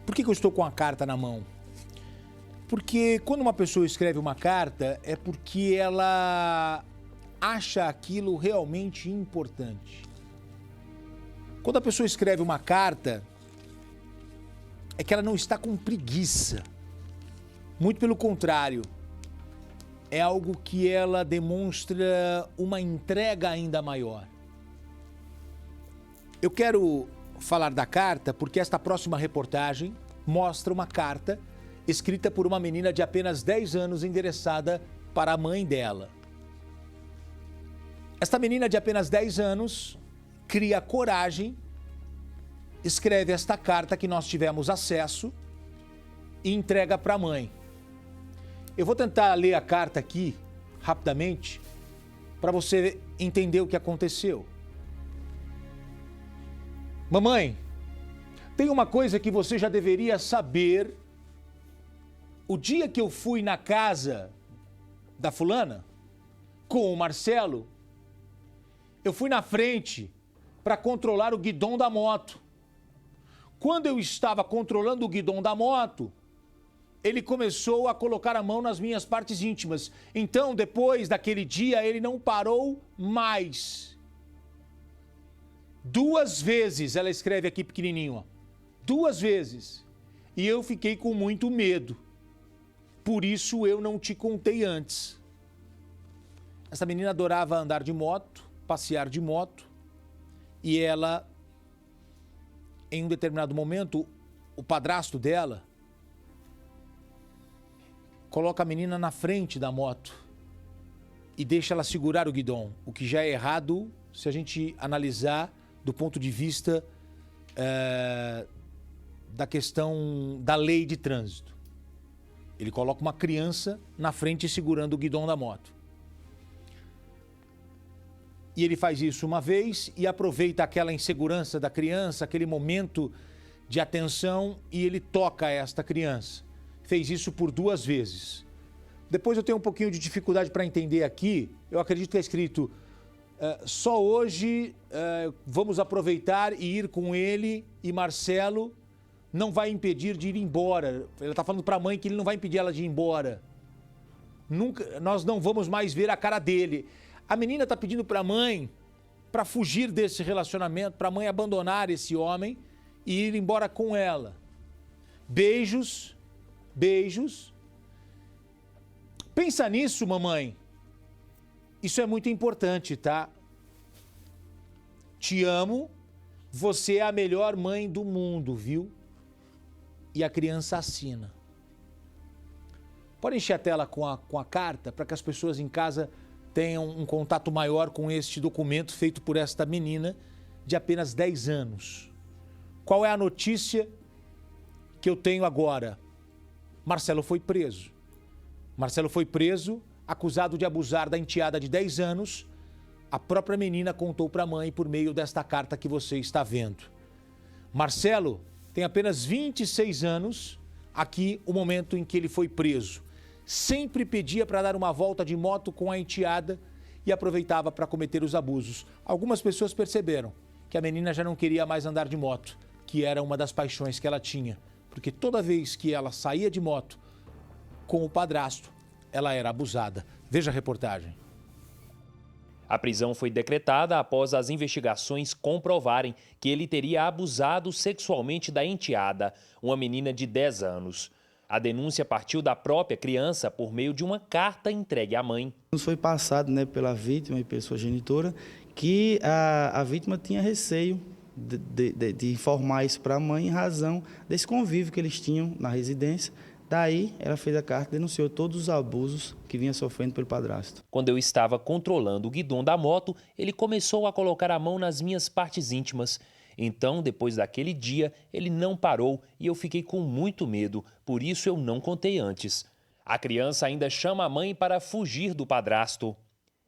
Por que eu estou com a carta na mão? Porque quando uma pessoa escreve uma carta, é porque ela acha aquilo realmente importante. Quando a pessoa escreve uma carta, é que ela não está com preguiça. Muito pelo contrário, é algo que ela demonstra uma entrega ainda maior. Eu quero falar da carta porque esta próxima reportagem mostra uma carta escrita por uma menina de apenas 10 anos endereçada para a mãe dela. Esta menina de apenas 10 anos cria coragem, escreve esta carta que nós tivemos acesso e entrega para a mãe. Eu vou tentar ler a carta aqui, rapidamente, para você entender o que aconteceu. Mamãe, tem uma coisa que você já deveria saber. O dia que eu fui na casa da fulana, com o Marcelo, eu fui na frente para controlar o guidão da moto. Quando eu estava controlando o guidão da moto, ele começou a colocar a mão nas minhas partes íntimas. Então, depois daquele dia, ele não parou mais. 2 vezes, ela escreve aqui pequenininho, ó. 2 vezes. E eu fiquei com muito medo. Por isso eu não te contei antes. Essa menina adorava andar de moto, passear de moto. E ela, em um determinado momento, o padrasto dela coloca a menina na frente da moto e deixa ela segurar o guidão, o que já é errado se a gente analisar do ponto de vista da questão da lei de trânsito. Ele coloca uma criança na frente segurando o guidão da moto. E ele faz isso uma vez e aproveita aquela insegurança da criança, aquele momento de atenção, e ele toca esta criança. Fez isso por 2 vezes. Depois eu tenho um pouquinho de dificuldade para entender aqui. Eu acredito que é escrito, só hoje vamos aproveitar e ir com ele, e Marcelo não vai impedir de ir embora. Ela está falando para a mãe que ele não vai impedir ela de ir embora. Nós não vamos mais ver a cara dele. A menina está pedindo para a mãe para fugir desse relacionamento, para a mãe abandonar esse homem e ir embora com ela. Beijos. Beijos. Pensa nisso, mamãe. Isso é muito importante, tá? Te amo. Você é a melhor mãe do mundo, viu? E a criança assina. Pode encher a tela com a carta para que as pessoas em casa tenham um contato maior com este documento feito por esta menina de apenas 10 anos. Qual é a notícia que eu tenho agora? Marcelo foi preso. Marcelo foi preso, acusado de abusar da enteada de 10 anos. A própria menina contou para a mãe por meio desta carta que você está vendo. Marcelo tem apenas 26 anos, aqui o momento em que ele foi preso. Sempre pedia para dar uma volta de moto com a enteada e aproveitava para cometer os abusos. Algumas pessoas perceberam que a menina já não queria mais andar de moto, que era uma das paixões que ela tinha. Porque toda vez que ela saía de moto com o padrasto, ela era abusada. Veja a reportagem. A prisão foi decretada após as investigações comprovarem que ele teria abusado sexualmente da enteada, uma menina de 10 anos. A denúncia partiu da própria criança por meio de uma carta entregue à mãe. Nos foi passado, pela vítima e pela sua genitora que a vítima tinha receio de informar isso para a mãe em razão desse convívio que eles tinham na residência. Daí, ela fez a carta e denunciou todos os abusos que vinha sofrendo pelo padrasto. Quando eu estava controlando o guidão da moto, ele começou a colocar a mão nas minhas partes íntimas. Então, depois daquele dia, ele não parou e eu fiquei com muito medo, por isso eu não contei antes. A criança ainda chama a mãe para fugir do padrasto.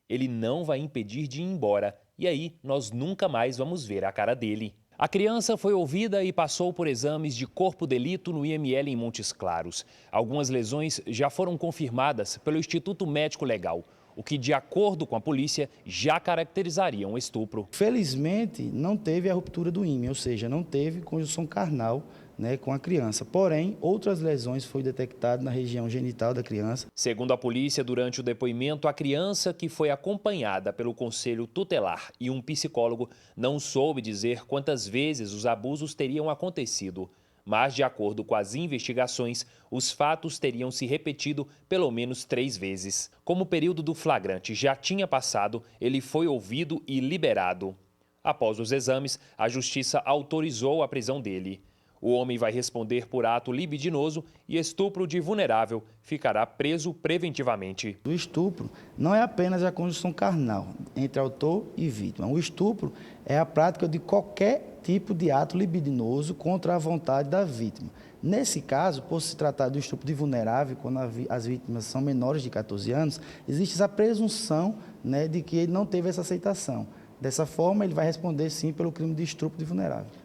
Ele não vai impedir de ir embora, e aí nós nunca mais vamos ver a cara dele. A criança foi ouvida e passou por exames de corpo de delito no IML em Montes Claros. Algumas lesões já foram confirmadas pelo Instituto Médico Legal. o que, de acordo com a polícia, já caracterizaria um estupro. Felizmente, não teve a ruptura do ímen, ou seja, não teve conjunção carnal, né, com a criança. Porém, outras lesões foram detectadas na região genital da criança. Segundo a polícia, durante o depoimento, a criança, que foi acompanhada pelo conselho tutelar e um psicólogo, não soube dizer quantas vezes os abusos teriam acontecido. Mas, de acordo com as investigações, os fatos teriam se repetido pelo menos 3 vezes. Como o período do flagrante já tinha passado, ele foi ouvido e liberado. Após os exames, a justiça autorizou a prisão dele. O homem vai responder por ato libidinoso e estupro de vulnerável. Ficará preso preventivamente. O estupro não é apenas a conjunção carnal entre autor e vítima. O estupro é a prática de qualquer tipo de ato libidinoso contra a vontade da vítima. Nesse caso, por se tratar do estupro de vulnerável, quando as vítimas são menores de 14 anos, existe essa presunção, né, de que ele não teve essa aceitação. Dessa forma, ele vai responder sim pelo crime de estupro de vulnerável.